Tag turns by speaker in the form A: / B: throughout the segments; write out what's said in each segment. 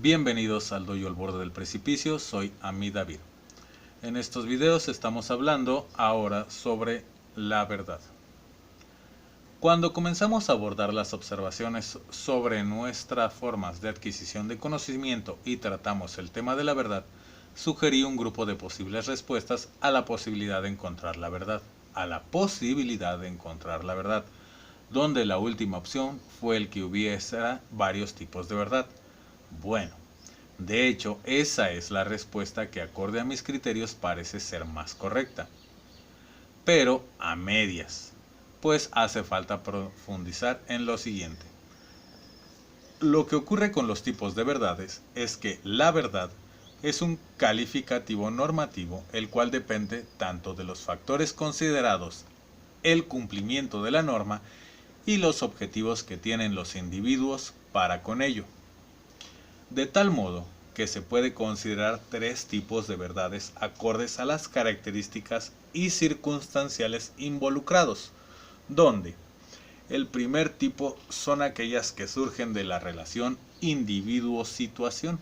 A: Bienvenidos al Dojo al Borde del Precipicio, soy Ami David. En estos videos estamos hablando ahora sobre la verdad. Cuando comenzamos a abordar las observaciones sobre nuestras formas de adquisición de conocimiento y tratamos el tema de la verdad, sugerí un grupo de posibles respuestas a la posibilidad de encontrar la verdad, donde la última opción fue el que hubiese varios tipos de verdad. Bueno, de hecho, esa es la respuesta que acorde a mis criterios parece ser más correcta, pero a medias, pues hace falta profundizar en lo siguiente. Lo que ocurre con los tipos de verdades es que la verdad es un calificativo normativo el cual depende tanto de los factores considerados el cumplimiento de la norma y los objetivos que tienen los individuos para con ello. De tal modo que se puede considerar tres tipos de verdades acordes a las características y circunstanciales involucrados, donde el primer tipo son aquellas que surgen de la relación individuo-situación,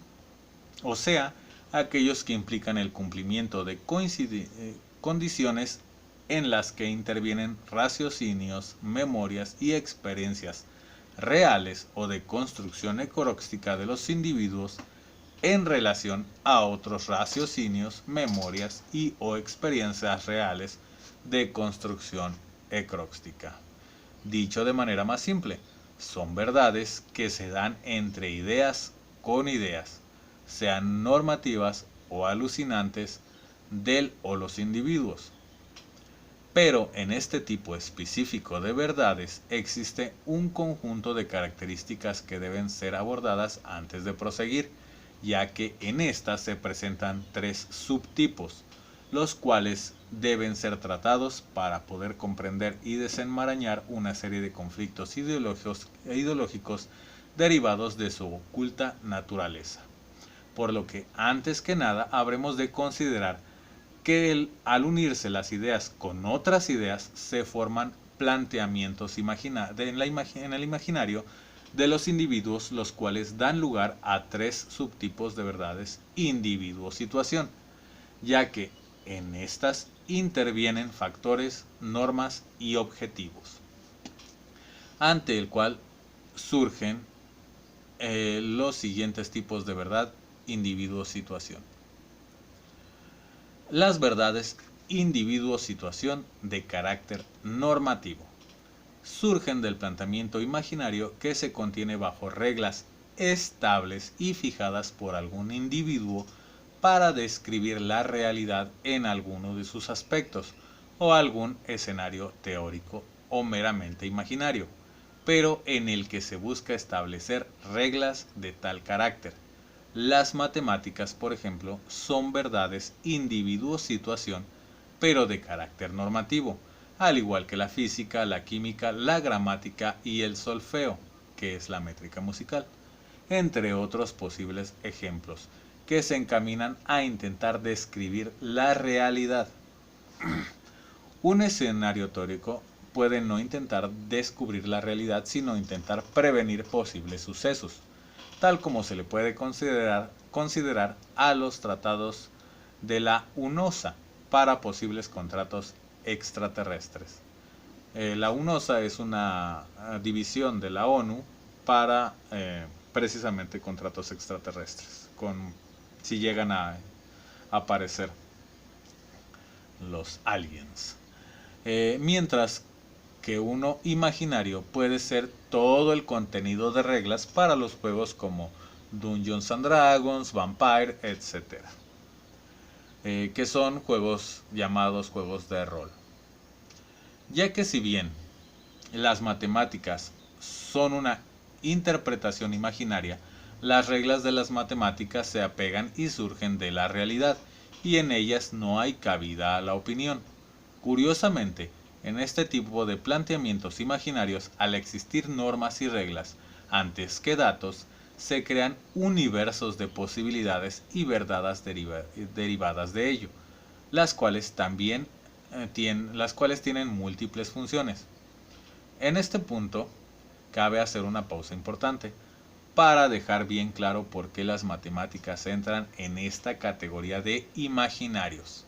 A: o sea, aquellos que implican el cumplimiento de condiciones en las que intervienen raciocinios, memorias y experiencias reales o de construcción ecróstica de los individuos en relación a otros raciocinios, memorias y o experiencias reales de construcción ecróstica. Dicho de manera más simple, son verdades que se dan entre ideas con ideas, sean normativas o alucinantes del o los individuos. Pero en este tipo específico de verdades existe un conjunto de características que deben ser abordadas antes de proseguir, ya que en estas se presentan tres subtipos, los cuales deben ser tratados para poder comprender y desenmarañar una serie de conflictos ideológicos derivados de su oculta naturaleza. Por lo que antes que nada habremos de considerar que al unirse las ideas con otras ideas se forman planteamientos en el imaginario de los individuos, los cuales dan lugar a tres subtipos de verdades individuo-situación, ya que en estas intervienen factores, normas y objetivos, ante el cual surgen los siguientes tipos de verdad individuo-situación. Las verdades individuo-situación de carácter normativo surgen del planteamiento imaginario que se contiene bajo reglas estables y fijadas por algún individuo para describir la realidad en alguno de sus aspectos o algún escenario teórico o meramente imaginario, pero en el que se busca establecer reglas de tal carácter. Las matemáticas, por ejemplo, son verdades individuo-situación, pero de carácter normativo, al igual que la física, la química, la gramática y el solfeo, que es la métrica musical, entre otros posibles ejemplos, que se encaminan a intentar describir la realidad. Un escenario teórico puede no intentar descubrir la realidad, sino intentar prevenir posibles sucesos, tal como se le puede considerar a los tratados de la UNOSA para posibles contratos extraterrestres. La UNOSA es una división de la ONU para precisamente contratos extraterrestres, si llegan a aparecer los aliens. Mientras que uno imaginario puede ser todo el contenido de reglas para los juegos como Dungeons and Dragons, Vampire, etc. Que son juegos llamados juegos de rol. Ya que si bien las matemáticas son una interpretación imaginaria, las reglas de las matemáticas se apegan y surgen de la realidad, y en ellas no hay cabida a la opinión. Curiosamente, en este tipo de planteamientos imaginarios, al existir normas y reglas antes que datos, se crean universos de posibilidades y verdades derivadas de ello, las cuales tienen múltiples funciones. En este punto, cabe hacer una pausa importante, para dejar bien claro por qué las matemáticas entran en esta categoría de imaginarios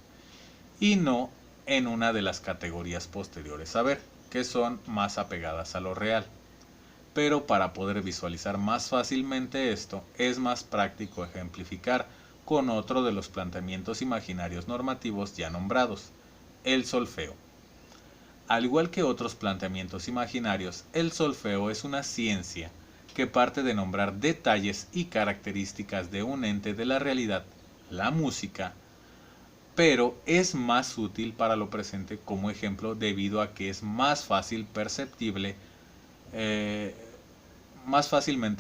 A: y no en una de las categorías posteriores a ver, que son más apegadas a lo real. Pero para poder visualizar más fácilmente esto, es más práctico ejemplificar con otro de los planteamientos imaginarios normativos ya nombrados, el solfeo. Al igual que otros planteamientos imaginarios, el solfeo es una ciencia que parte de nombrar detalles y características de un ente de la realidad, la música, pero es más útil para lo presente como ejemplo debido a que es más fácilmente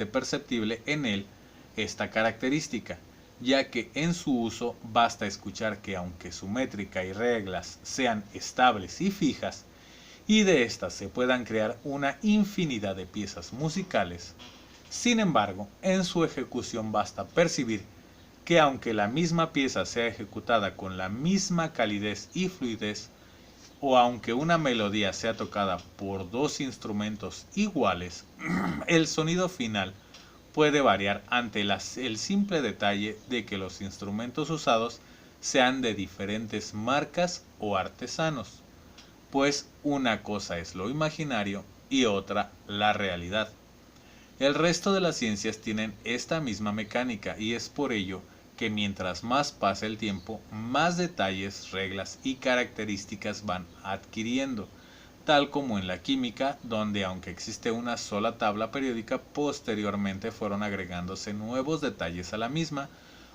A: perceptible en él esta característica, ya que en su uso basta escuchar que aunque su métrica y reglas sean estables y fijas, y de estas se puedan crear una infinidad de piezas musicales, sin embargo, en su ejecución basta percibir que aunque la misma pieza sea ejecutada con la misma calidez y fluidez, o aunque una melodía sea tocada por dos instrumentos iguales, el sonido final puede variar ante el simple detalle de que los instrumentos usados sean de diferentes marcas o artesanos, pues una cosa es lo imaginario y otra la realidad. El resto de las ciencias tienen esta misma mecánica y es por ello que mientras más pasa el tiempo, más detalles, reglas y características van adquiriendo, tal como en la química, donde aunque existe una sola tabla periódica, posteriormente fueron agregándose nuevos detalles a la misma,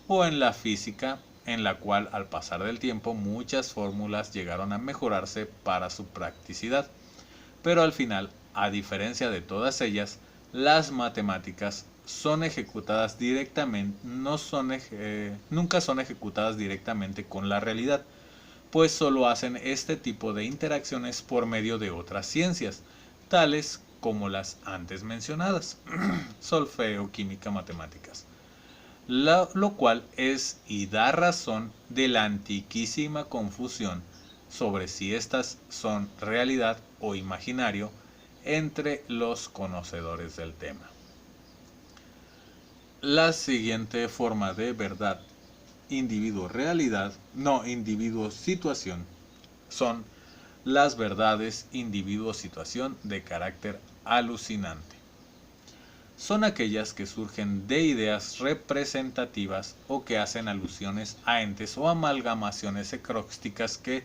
A: o en la física, en la cual al pasar del tiempo muchas fórmulas llegaron a mejorarse para su practicidad. Pero al final, a diferencia de todas ellas, las matemáticas son ejecutadas directamente, nunca son ejecutadas directamente con la realidad, pues solo hacen este tipo de interacciones por medio de otras ciencias, tales como las antes mencionadas, solfeo, química, matemáticas. Lo cual es y da razón de la antiquísima confusión sobre si estas son realidad o imaginario entre los conocedores del tema. La siguiente forma de verdad, individuo-realidad, no individuo-situación, son las verdades individuo-situación de carácter alucinante. Son aquellas que surgen de ideas representativas o que hacen alusiones a entes o amalgamaciones ecrósticas que,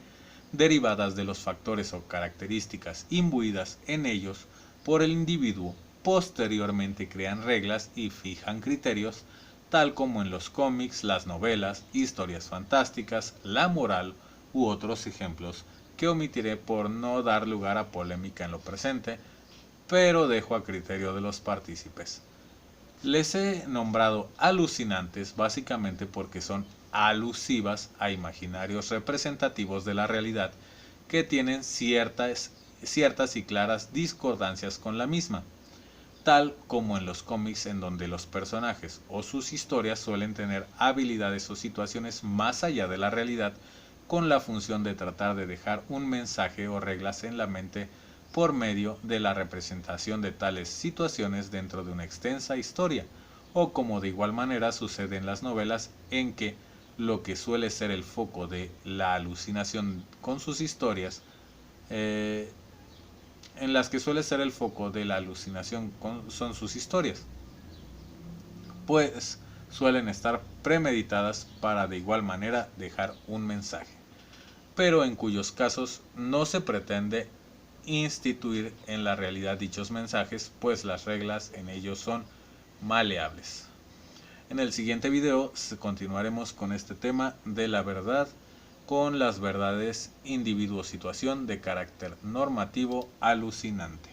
A: derivadas de los factores o características imbuidas en ellos por el individuo, posteriormente crean reglas y fijan criterios, tal como en los cómics, las novelas, historias fantásticas, la moral u otros ejemplos que omitiré por no dar lugar a polémica en lo presente, pero dejo a criterio de los partícipes. Les he nombrado alucinantes básicamente porque son alusivas a imaginarios representativos de la realidad que tienen ciertas y claras discordancias con la misma, tal como en los cómics en donde los personajes o sus historias suelen tener habilidades o situaciones más allá de la realidad con la función de tratar de dejar un mensaje o reglas en la mente por medio de la representación de tales situaciones dentro de una extensa historia, o como de igual manera sucede en las novelas en que lo que suele ser el foco de la alucinación con sus historias, en las que suele ser el foco de la alucinación son sus historias, pues suelen estar premeditadas para de igual manera dejar un mensaje, pero en cuyos casos no se pretende instituir en la realidad dichos mensajes, pues las reglas en ellos son maleables. En el siguiente video continuaremos con este tema de la verdad con las verdades individuo-situación de carácter normativo alucinante.